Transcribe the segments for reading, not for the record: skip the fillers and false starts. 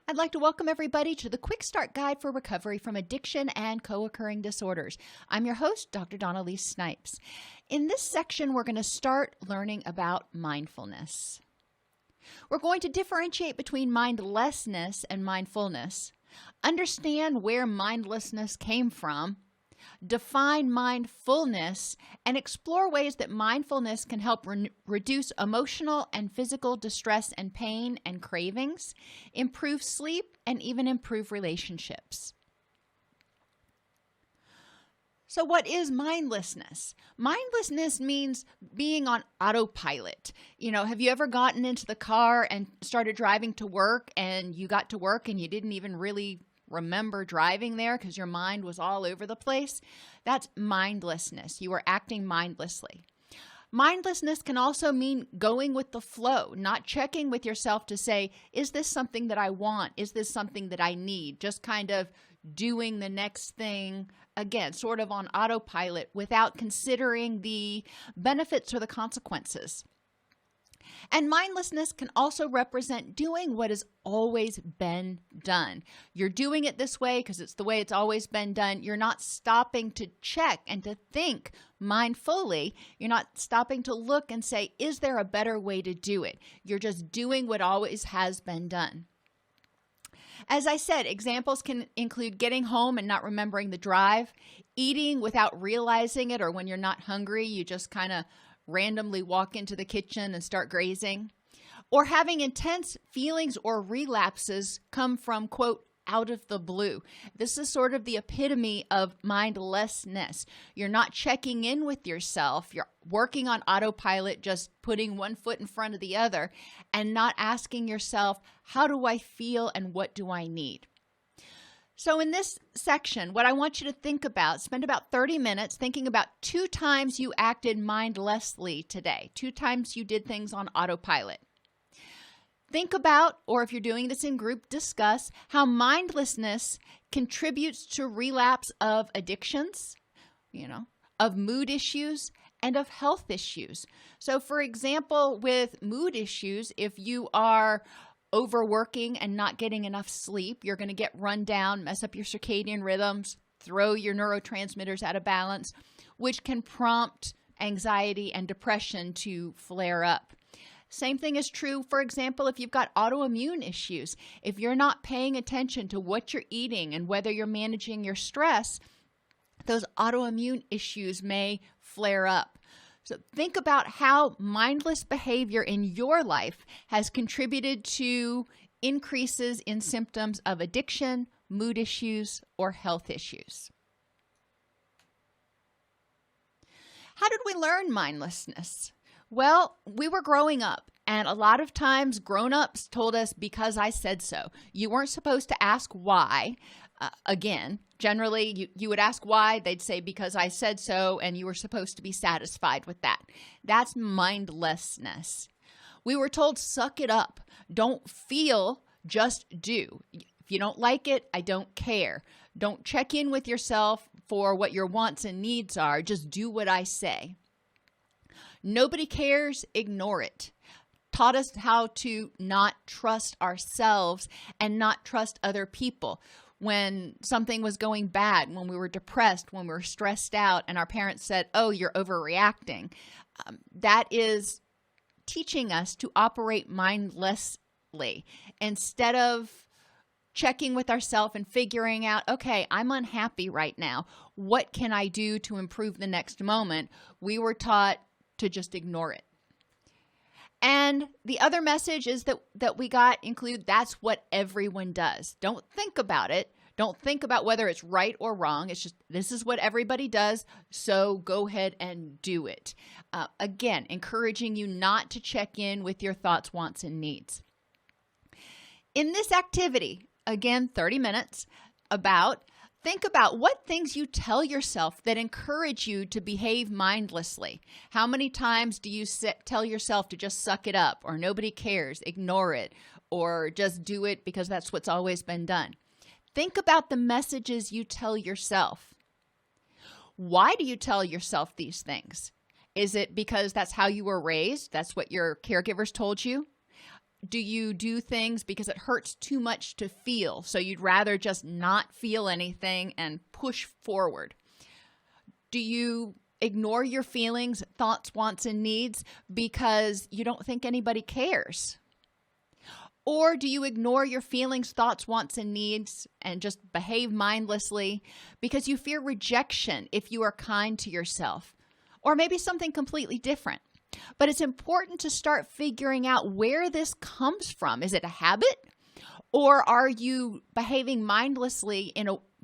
I'd like to welcome everybody to the Quickstart Guide for Recovery from Addiction and Co-occurring Disorders. I'm your host, Dr. Dawn-Elise Snipes. In this section, we're going to start learning about mindfulness. We're going to differentiate between mindlessness and mindfulness, understand where mindlessness came from, define mindfulness, and explore ways that mindfulness can help reduce emotional and physical distress and pain and cravings, improve sleep, and even improve relationships. So what is mindlessness? Mindlessness means being on autopilot. Have you ever gotten into the car and started driving to work and you got to work and you didn't even really remember driving there because your mind was all over the place? That's mindlessness. You were acting mindlessly. Mindlessness can also mean going with the flow, not checking with yourself to say, is this something that I want? Is this something that I need? Just kind of doing the next thing, again, sort of on autopilot without considering the benefits or the consequences. And mindlessness can also represent doing what has always been done. You're doing it this way because it's the way it's always been done. You're not stopping to check and to think mindfully. You're not stopping to look and say, is there a better way to do it? You're just doing what always has been done. As I said, examples can include getting home and not remembering the drive, eating without realizing it, or when you're not hungry, you just kind of randomly walk into the kitchen and start grazing, or having intense feelings or relapses come from, quote, out of the blue. This is sort of the epitome of mindlessness. You're not checking in with yourself. You're working on autopilot, just putting one foot in front of the other and not asking yourself, how do I feel and what do I need? So in this section, what I want you to think about, spend about 30 minutes thinking about 2 times you acted mindlessly today, 2 times you did things on autopilot. Think about, or if you're doing this in group, discuss how mindlessness contributes to relapse of addictions, of mood issues, and of health issues. So for example, with mood issues, if you are overworking and not getting enough sleep, you're going to get run down, mess up your circadian rhythms, throw your neurotransmitters out of balance, which can prompt anxiety and depression to flare up. Same thing is true, for example, if you've got autoimmune issues. If you're not paying attention to what you're eating and whether you're managing your stress, those autoimmune issues may flare up. So think about how mindless behavior in your life has contributed to increases in symptoms of addiction, mood issues, or health issues. How did we learn mindlessness? Well, we were growing up, and a lot of times grown-ups told us because I said so. You weren't supposed to ask why. Again, generally, you would ask why, they'd say because I said so, and you were supposed to be satisfied with that. That's mindlessness. We were told, suck it up. Don't feel, just do. If you don't like it, I don't care. Don't check in with yourself for what your wants and needs are. Just do what I say. Nobody cares, ignore it. Taught us how to not trust ourselves and not trust other people. When something was going bad, when we were depressed, when we were stressed out, and our parents said, oh, you're overreacting, that is teaching us to operate mindlessly. Instead of checking with ourselves and figuring out, okay, I'm unhappy right now. What can I do to improve the next moment? We were taught to just ignore it. And the other message is that we got include that's what everyone does. Don't think about it. Don't think about whether it's right or wrong. It's just this is what everybody does, so go ahead and do it. Again, encouraging you not to check in with your thoughts, wants, and needs. In this activity, again, 30 minutes, think about what things you tell yourself that encourage you to behave mindlessly. How many times do you tell yourself to just suck it up, or nobody cares, ignore it, or just do it because that's what's always been done? Think about the messages you tell yourself. Why do you tell yourself these things? Is it because that's how you were raised? That's what your caregivers told you? Do you do things because it hurts too much to feel, so you'd rather just not feel anything and push forward? Do you ignore your feelings, thoughts, wants, and needs because you don't think anybody cares? Or do you ignore your feelings, thoughts, wants, and needs and just behave mindlessly because you fear rejection if you are kind to yourself? Or maybe something completely different. But it's important to start figuring out where this comes from. Is it a habit? Or are you behaving mindlessly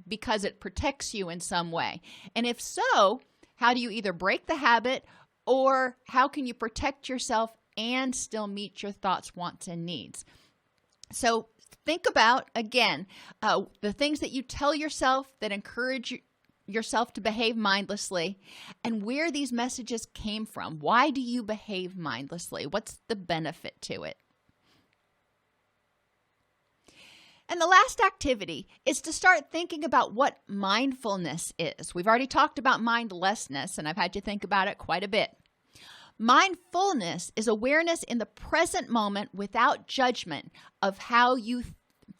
because it protects you in some way? And if so, how do you either break the habit, or how can you protect yourself and still meet your thoughts, wants, and needs? So think about, again, the things that you tell yourself that encourage yourself to behave mindlessly, and where these messages came from. Why do you behave mindlessly? What's the benefit to it? And the last activity is to start thinking about what mindfulness is. We've already talked about mindlessness, and I've had you think about it quite a bit. Mindfulness is awareness in the present moment without judgment of how you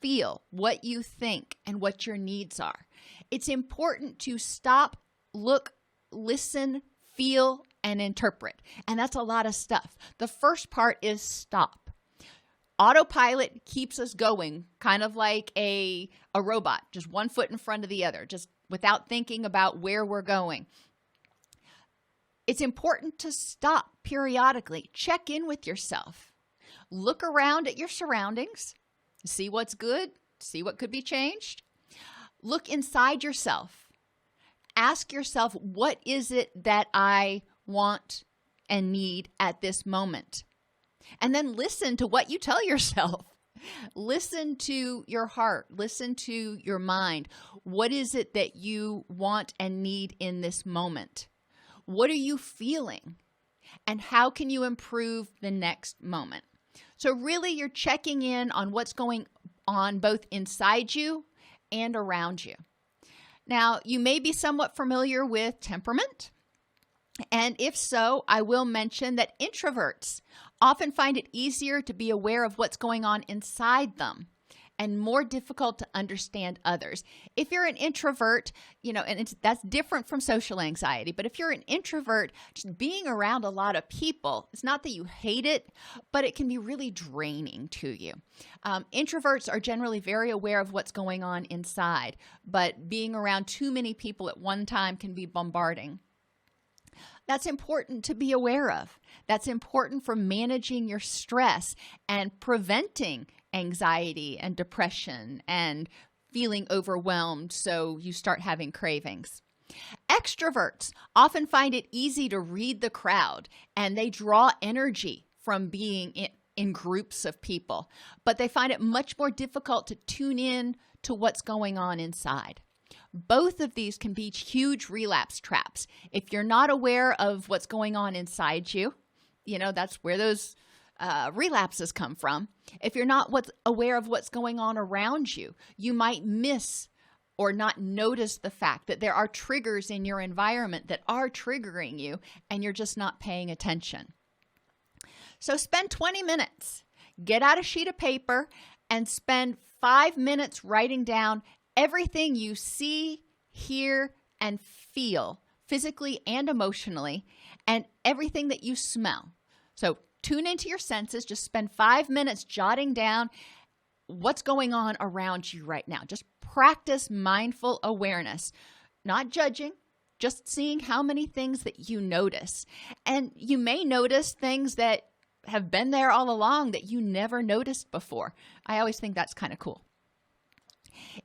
feel, what you think, and what your needs are. It's important to stop, look, listen, feel, and interpret. And that's a lot of stuff. The first part is stop. Autopilot keeps us going, kind of like a robot, just one foot in front of the other, just without thinking about where we're going. It's important to stop periodically, check in with yourself, look around at your surroundings, see what's good, see what could be changed. Look inside yourself. Ask yourself, what is it that I want and need at this moment? And then listen to what you tell yourself. Listen to your heart. Listen to your mind. What is it that you want and need in this moment? What are you feeling? And how can you improve the next moment? So really, you're checking in on what's going on both inside you and around you. Now, you may be somewhat familiar with temperament. And if so, I will mention that introverts often find it easier to be aware of what's going on inside them and more difficult to understand others. If you're an introvert, and that's different from social anxiety, but if you're an introvert, just being around a lot of people, it's not that you hate it, but it can be really draining to you. Introverts are generally very aware of what's going on inside, but being around too many people at one time can be bombarding. That's important to be aware of. That's important for managing your stress and preventing anxiety and depression and feeling overwhelmed, so you start having cravings. Extroverts often find it easy to read the crowd, and they draw energy from being in groups of people, but they find it much more difficult to tune in to what's going on inside. Both of these can be huge relapse traps. If you're not aware of what's going on inside you, that's where those relapses come from. If you're not aware of what's going on around you, you might miss or not notice the fact that there are triggers in your environment that are triggering you, and you're just not paying attention. So spend 20 minutes, get out a sheet of paper, and spend 5 minutes writing down everything you see, hear, and feel, physically and emotionally, and everything that you smell. So tune into your senses. Just spend 5 minutes jotting down what's going on around you right now. Just practice mindful awareness, not judging, just seeing how many things that you notice. And you may notice things that have been there all along that you never noticed before. I always think that's kind of cool.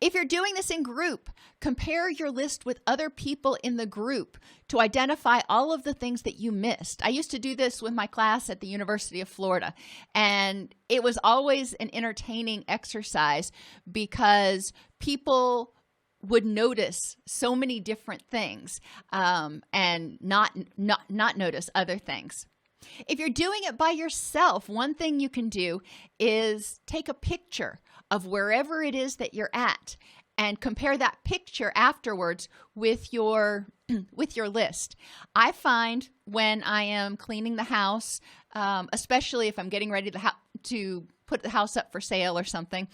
If you're doing this in group, compare your list with other people in the group to identify all of the things that you missed. I used to do this with my class at the University of Florida, and it was always an entertaining exercise because people would notice so many different things and not notice other things. If you're doing it by yourself, one thing you can do is take a picture of wherever it is that you're at and compare that picture afterwards with your list. I find when I am cleaning the house, especially if I'm getting ready to put the house up for sale or something,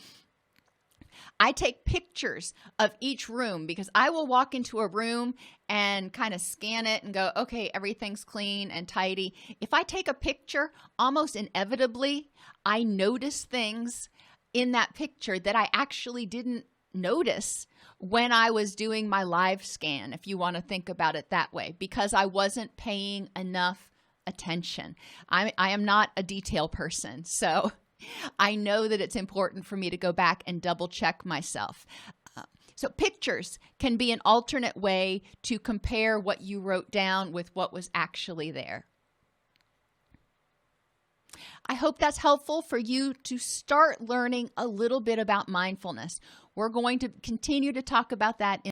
I take pictures of each room because I will walk into a room and kind of scan it and go, okay, everything's clean and tidy. If I take a picture, almost inevitably, I notice things in that picture that I actually didn't notice when I was doing my live scan, if you want to think about it that way, because I wasn't paying enough attention. I am not a detail person, so I know that it's important for me to go back and double check myself. So pictures can be an alternate way to compare what you wrote down with what was actually there. I hope that's helpful for you to start learning a little bit about mindfulness. We're going to continue to talk about that in